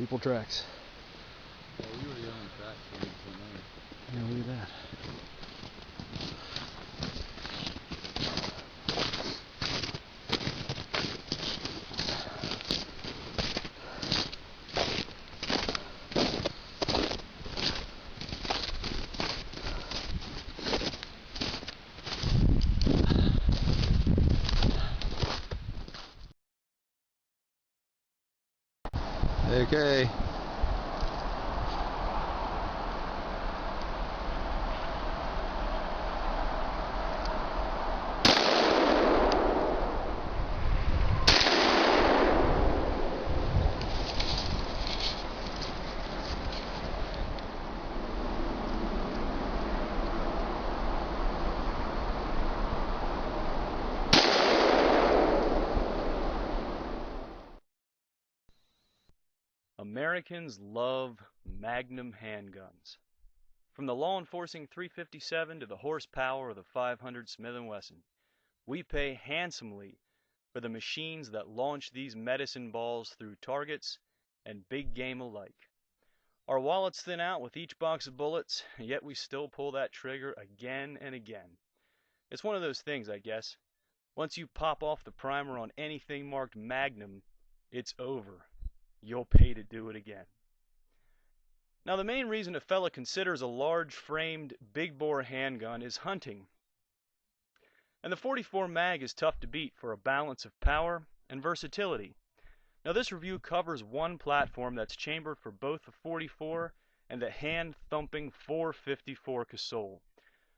People tracks. Yeah, we were on tracks for Yeah, look at that. Okay. Americans love Magnum handguns. From the law-enforcing .357 to the horsepower of the .500 Smith & Wesson, we pay handsomely for the machines that launch these medicine balls through targets and big game alike. Our wallets thin out with each box of bullets, yet we still pull that trigger again and again. It's one of those things, I guess. Once you pop off the primer on anything marked Magnum, it's over. You'll pay to do it again. Now, the main reason a fella considers a large-framed, big-bore handgun is hunting. And the 44 mag is tough to beat for a balance of power and versatility. Now, this review covers one platform that's chambered for both the 44 and the hand-thumping 454 Cosole.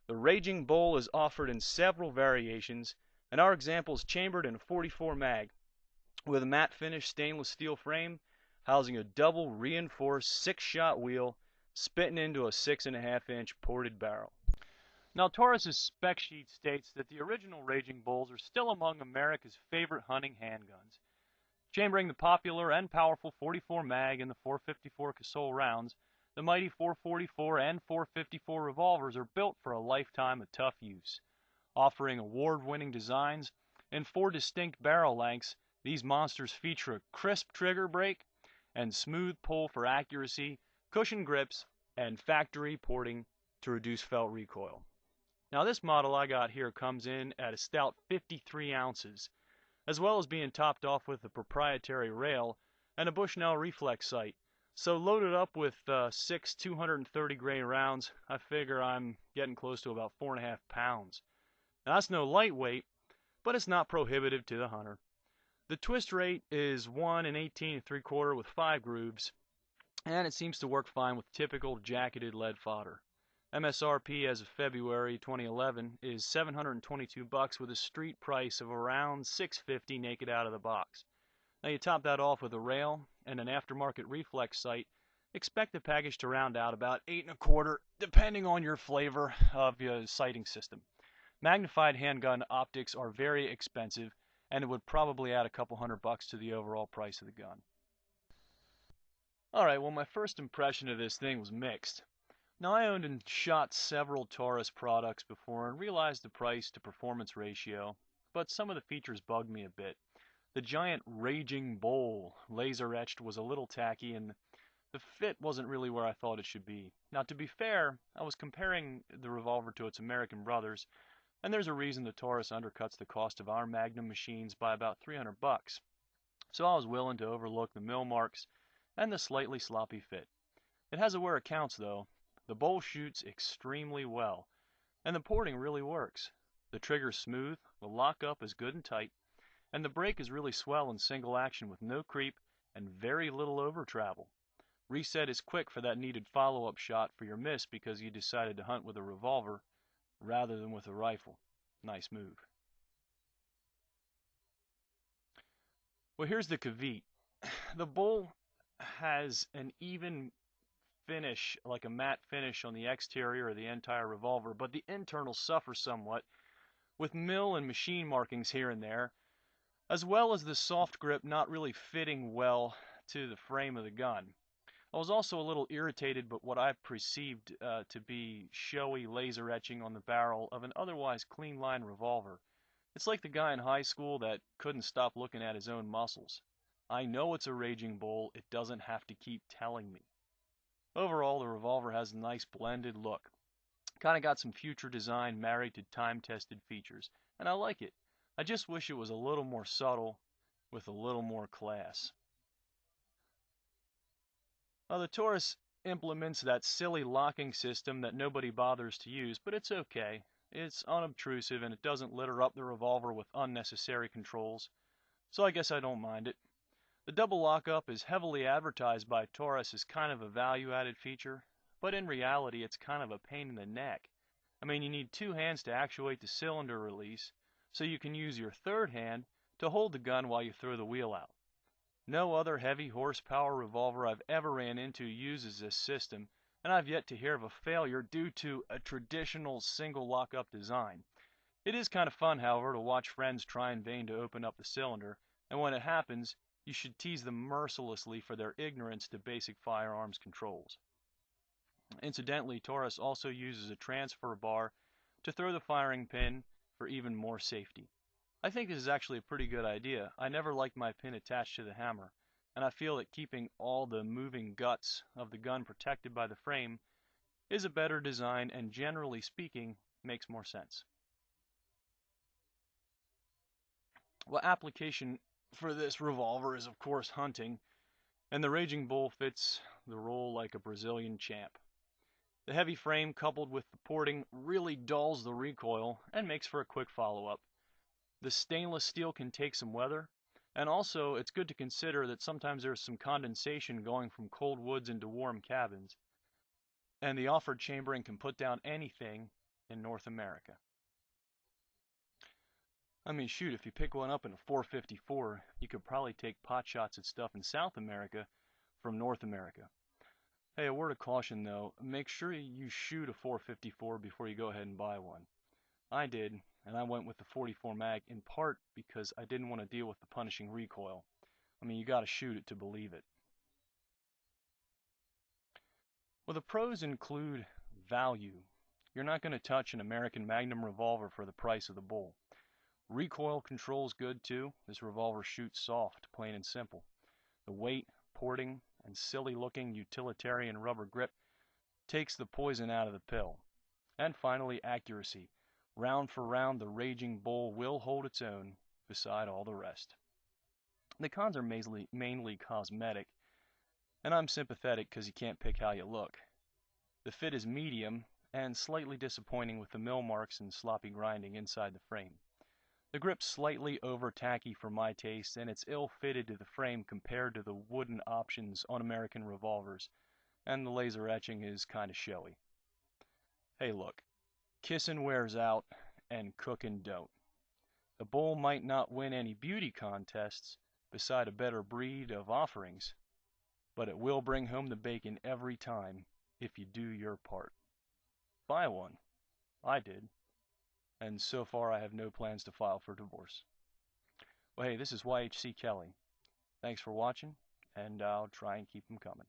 The Raging Bull is offered in several variations, and our example is chambered in a 44 mag with a matte finish stainless steel frame housing a double reinforced 6-shot wheel spitting into a 6.5-inch ported barrel. Now, Taurus's spec sheet states that the original Raging Bulls are still among America's favorite hunting handguns. Chambering the popular and powerful 44 mag and the 454 Cosole rounds, the mighty 444 and 454 revolvers are built for a lifetime of tough use. Offering award-winning designs and 4 distinct barrel lengths, these monsters feature a crisp trigger break and smooth pull for accuracy, cushion grips, and factory porting to reduce felt recoil. Now, this model I got here comes in at a stout 53 ounces, as well as being topped off with a proprietary rail and a Bushnell reflex sight. So loaded up with 6 230 grain rounds, I figure I'm getting close to about 4.5 pounds. Now, that's no lightweight, but it's not prohibitive to the hunter. The twist rate is 1 and 18 3/4 with 5 grooves, and it seems to work fine with typical jacketed lead fodder. MSRP as of February 2011 is $722 with a street price of around $650 naked out of the box. Now, you top that off with a rail and an aftermarket reflex sight. Expect the package to round out about 8 1/4, depending on your flavor of your sighting system. Magnified handgun optics are very expensive, and it would probably add a couple $100 to the overall price of the gun. Alright, well, my first impression of this thing was mixed. Now, I owned and shot several Taurus products before and realized the price to performance ratio, but some of the features bugged me a bit. The giant Raging Bull laser etched was a little tacky, and the fit wasn't really where I thought it should be. Now, to be fair, I was comparing the revolver to its American brothers, and there's a reason the Taurus undercuts the cost of our Magnum machines by about $300. So I was willing to overlook the mill marks and the slightly sloppy fit. It has it where it counts, though. The Bull shoots extremely well, and the porting really works. The trigger's smooth, the lockup is good and tight, and the brake is really swell in single action with no creep and very little over travel. Reset is quick for that needed follow-up shot for your miss because you decided to hunt with a revolver rather than with a rifle. Nice move. Well, here's the caveat. The Bull has an even finish, like a matte finish on the exterior of the entire revolver, but the internals suffer somewhat with mill and machine markings here and there, as well as the soft grip not really fitting well to the frame of the gun. I was also a little irritated by what I perceived to be showy laser etching on the barrel of an otherwise clean line revolver. It's like the guy in high school that couldn't stop looking at his own muscles. I know it's a Raging Bull, it doesn't have to keep telling me. Overall, the revolver has a nice blended look. Kinda got some future design married to time-tested features, and I like it. I just wish it was a little more subtle, with a little more class. The Taurus implements that silly locking system that nobody bothers to use, but it's okay. It's unobtrusive and it doesn't litter up the revolver with unnecessary controls, so I guess I don't mind it. The double lockup is heavily advertised by Taurus as kind of a value-added feature, but in reality it's kind of a pain in the neck. I mean, you need two hands to actuate the cylinder release, so you can use your third hand to hold the gun while you throw the wheel out. No other heavy horsepower revolver I've ever ran into uses this system, and I've yet to hear of a failure due to a traditional single lockup design. It is kind of fun, however, to watch friends try in vain to open up the cylinder, and when it happens, you should tease them mercilessly for their ignorance to basic firearms controls. Incidentally, Taurus also uses a transfer bar to throw the firing pin for even more safety. I think this is actually a pretty good idea. I never liked my pin attached to the hammer, and I feel that keeping all the moving guts of the gun protected by the frame is a better design and, generally speaking, makes more sense. Well, application for this revolver is of course hunting, and the Raging Bull fits the role like a Brazilian champ. The heavy frame coupled with the porting really dulls the recoil and makes for a quick follow-up. The stainless steel can take some weather, and also it's good to consider that sometimes there's some condensation going from cold woods into warm cabins, and the offered chambering can put down anything in North America. I mean, shoot, if you pick one up in a 454, you could probably take pot shots at stuff in South America from North America. Hey, a word of caution though, make sure you shoot a 454 before you go ahead and buy one. I did, and I went with the 44 mag in part because I didn't want to deal with the punishing recoil. I mean, you gotta shoot it to believe it. Well, the pros include value. You're not going to touch an American Magnum revolver for the price of the Bull. Recoil control's good too. This revolver shoots soft, plain and simple. The weight, porting, and silly looking utilitarian rubber grip takes the poison out of the pill. And finally, accuracy. Round for round, the Raging Bull will hold its own beside all the rest. The cons are mainly cosmetic, and I'm sympathetic because you can't pick how you look. The fit is medium and slightly disappointing with the mill marks and sloppy grinding inside the frame. The grip's slightly over tacky for my taste, and it's ill-fitted to the frame compared to the wooden options on American revolvers, and the laser etching is kinda showy. Hey look, kissin' wears out, and cookin' don't. The Bull might not win any beauty contests beside a better breed of offerings, but it will bring home the bacon every time if you do your part. Buy one. I did. And so far I have no plans to file for divorce. Well, hey, this is YHC Kelly. Thanks for watching, and I'll try and keep them coming.